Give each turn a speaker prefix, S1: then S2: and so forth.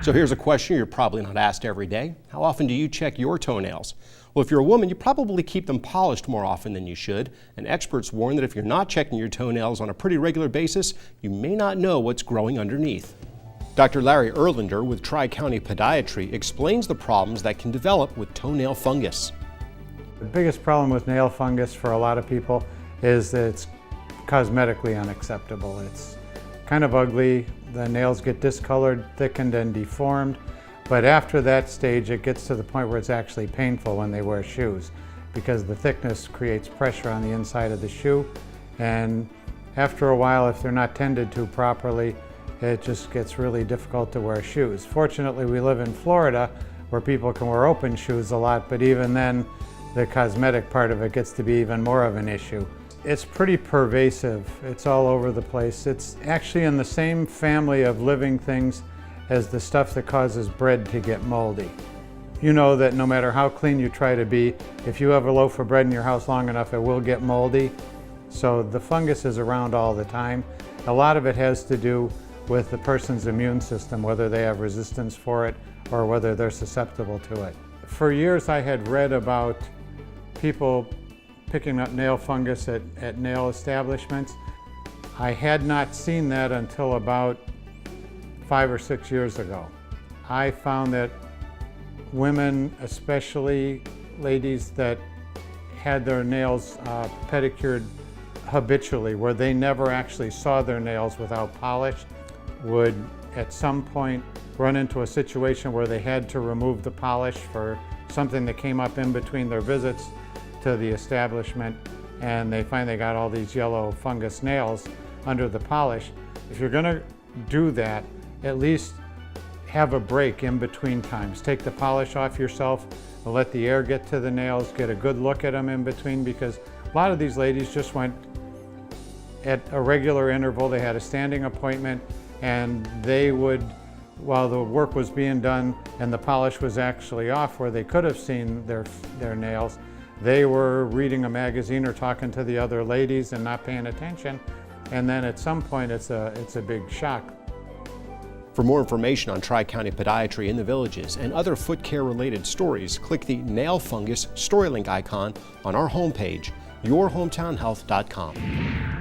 S1: So here's a question you're probably not asked every day. How often do you check your toenails? Well, if you're a woman, you probably keep them polished more often than you should, and experts warn that if you're not checking your toenails on a pretty regular basis, you may not know what's growing underneath. Dr. Larry Erlander with Tri-County Podiatry explains the problems that can develop with toenail fungus.
S2: The biggest problem with nail fungus for a lot of people is that it's cosmetically unacceptable. It's kind of ugly, the nails get discolored, thickened, and deformed, but after that stage it gets to the point where it's actually painful when they wear shoes because the thickness creates pressure on the inside of the shoe, and after a while, if they're not tended to properly, it just gets really difficult to wear shoes. Fortunately, we live in Florida where people can wear open shoes a lot, but even then the cosmetic part of it gets to be even more of an issue. It's pretty pervasive. It's all over the place. It's actually in the same family of living things as the stuff that causes bread to get moldy. You know that no matter how clean you try to be, if you have a loaf of bread in your house long enough, it will get moldy. So the fungus is around all the time. A lot of it has to do with the person's immune system, whether they have resistance for it or whether they're susceptible to it. For years I had read about people picking up nail fungus at nail establishments. I had not seen that until about 5 or 6 years ago. I found that women, especially ladies that had their nails pedicured habitually, where they never actually saw their nails without polish, would at some point run into a situation where they had to remove the polish for something that came up in between their visits to the establishment, and they find they got all these yellow fungus nails under the polish. If you're gonna do that, at least have a break in between times. Take the polish off yourself, and let the air get to the nails, get a good look at them in between, because a lot of these ladies just went at a regular interval. They had a standing appointment, and they would, while the work was being done and the polish was actually off where they could have seen their nails, they were reading a magazine or talking to the other ladies and not paying attention. And then at some point it's a big shock.
S1: For more information on Tri-County Podiatry in the Villages and other foot care related stories, click the Nail Fungus Story Link icon on our homepage, yourhometownhealth.com.